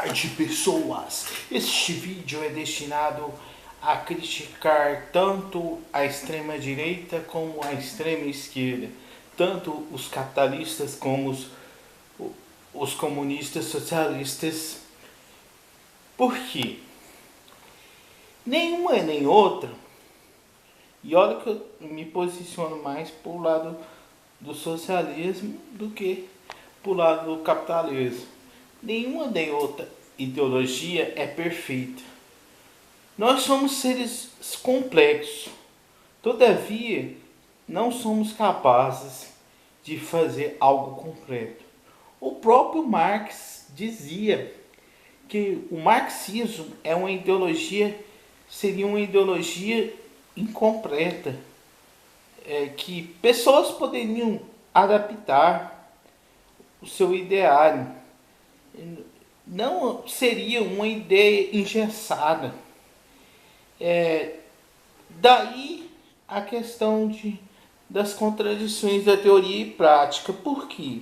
tarde, pessoas! Este vídeo é destinado a criticar tanto a extrema-direita como a extrema-esquerda, tanto os capitalistas como os comunistas socialistas. Por quê? Nenhuma nem outra, e olha que eu me posiciono mais para o lado do socialismo do que para o lado do capitalismo. Nenhuma nem outra ideologia é perfeita. Nós somos seres complexos. Todavia, não somos capazes de fazer algo completo. O próprio Marx dizia que o marxismo seria uma ideologia incompleta, que pessoas poderiam adaptar o seu ideário. Não seria uma ideia engessada. Daí a questão das contradições da teoria e prática. Por quê?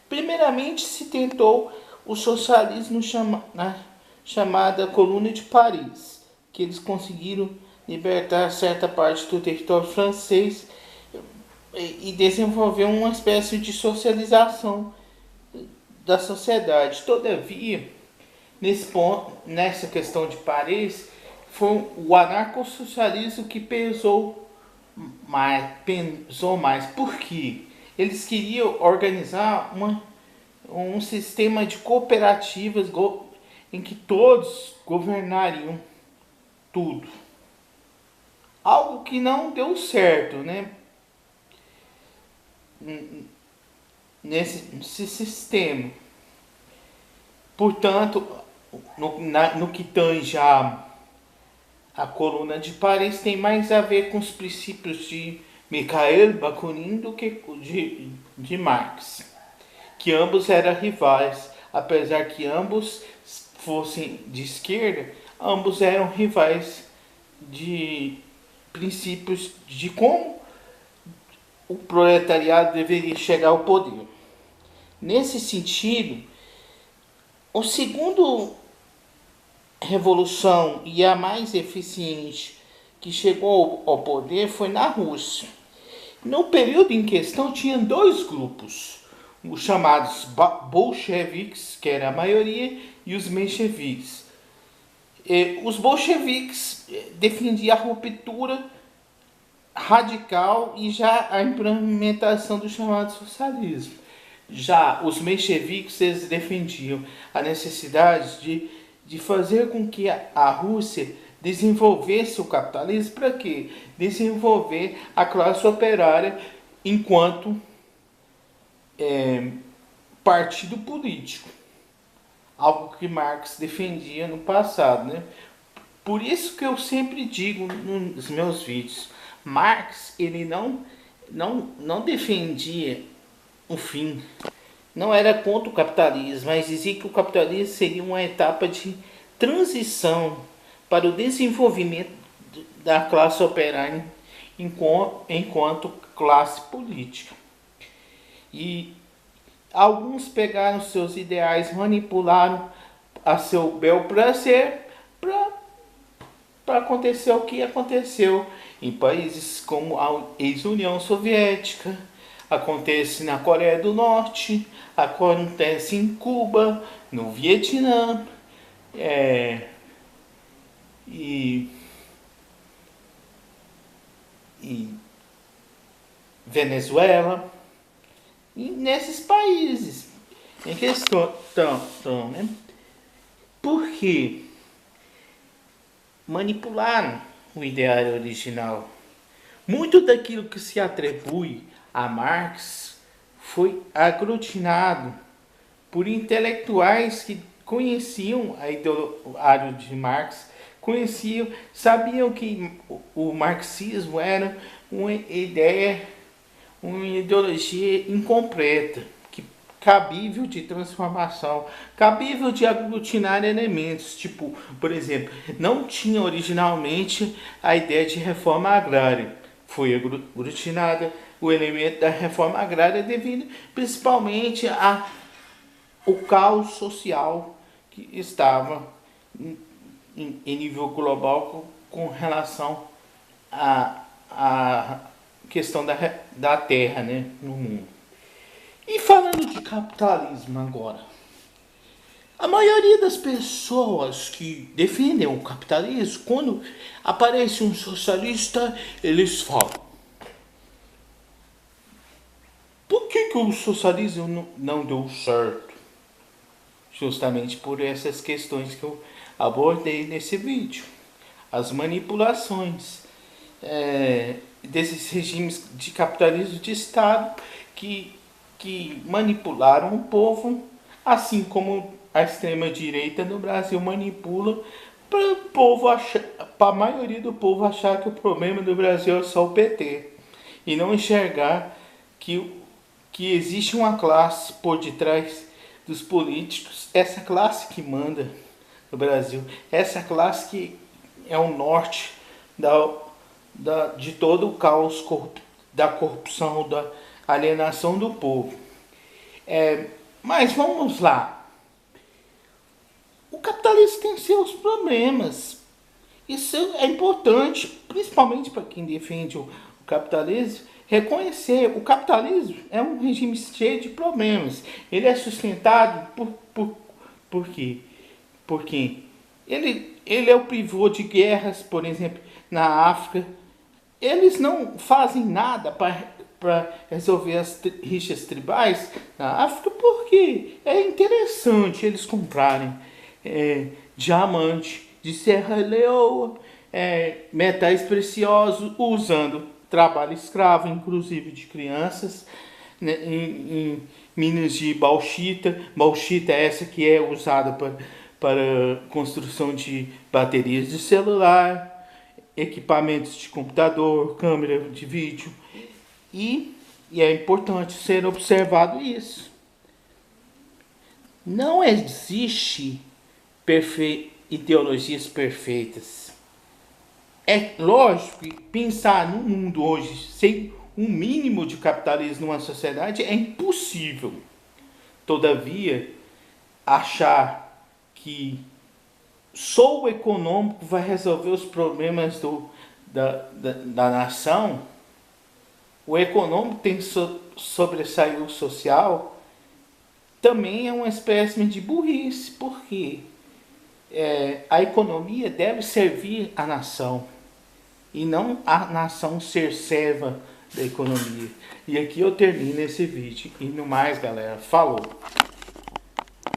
Primeiramente se tentou o socialismo na chamada Comuna de Paris, que eles conseguiram libertar certa parte do território francês e desenvolver uma espécie de socialização da sociedade. Todavia, nessa questão de Paris, foi o anarcossocialismo que pesou mais. Por quê? Eles queriam organizar um sistema de cooperativas em que todos governariam tudo. Algo que não deu certo, né? Nesse sistema. Portanto, no que tange a Comuna de Paris, tem mais a ver com os princípios de Mikhail Bakunin do que de Marx, que ambos eram rivais. Apesar que ambos fossem de esquerda, ambos eram rivais de princípios de como o proletariado deveria chegar ao poder. Nesse sentido, o segundo revolução e a mais eficiente que chegou ao poder foi na Rússia. No período em questão tinha dois grupos, os chamados bolcheviques, que era a maioria, e os mencheviques. Os bolcheviques defendiam a ruptura radical e já a implementação do chamado socialismo. Já os mencheviques, eles defendiam a necessidade de fazer com que a Rússia desenvolvesse o capitalismo. Para quê? Desenvolver a classe operária enquanto partido político. Algo que Marx defendia no passado, né? Por isso que eu sempre digo nos meus vídeos, Marx ele não defendia o fim, não era contra o capitalismo, mas dizia que o capitalismo seria uma etapa de transição para o desenvolvimento da classe operária enquanto classe política. E alguns pegaram seus ideais, manipularam a seu bel prazer para acontecer o que aconteceu em países como a ex-União Soviética, acontece na Coreia do Norte, acontece em Cuba, no Vietnã, e Venezuela, e nesses países em questão, né? Porque manipularam o ideário original. Muito daquilo que se atribui a Marx foi aglutinado por intelectuais que conheciam a ideário de Marx, sabiam que o marxismo era uma ideologia incompleta, cabível de transformação, cabível de aglutinar elementos, tipo, por exemplo, não tinha originalmente a ideia de reforma agrária, foi aglutinada o elemento da reforma agrária devido principalmente ao caos social que estava em nível global com relação à questão da terra, né, no mundo. E falando de capitalismo agora, a maioria das pessoas que defendem o capitalismo, quando aparece um socialista, eles falam: por que o socialismo não deu certo? Justamente por essas questões que eu abordei nesse vídeo. As manipulações desses regimes de capitalismo de Estado que manipularam o povo, assim como a extrema-direita no Brasil manipula para a maioria do povo achar que o problema do Brasil é só o PT e não enxergar que existe uma classe por detrás dos políticos, essa classe que manda no Brasil, essa classe que é o norte de todo o caos da corrupção, da alienação do povo. Mas vamos lá. O capitalismo tem seus problemas. Isso é importante, principalmente para quem defende o capitalismo, reconhecer. O capitalismo é um regime cheio de problemas. Ele é sustentado por quê? Porque ele é o pivô de guerras, por exemplo, na África. Eles não fazem nada para resolver as rixas tribais na África, porque é interessante eles comprarem diamante de Serra Leoa, metais preciosos, usando trabalho escravo, inclusive de crianças, né, em minas de bauxita. Bauxita é essa que é usada para construção de baterias de celular, equipamentos de computador, câmera de vídeo. E é importante ser observado isso. Não existe ideologias perfeitas. É lógico que pensar no mundo hoje sem um mínimo de capitalismo numa sociedade é impossível. Todavia, achar que só o econômico vai resolver os problemas da nação, o econômico tem sobressair o social, também é uma espécie de burrice, porque a economia deve servir à nação e não a nação ser serva da economia. E aqui eu termino esse vídeo. E no mais, galera, falou!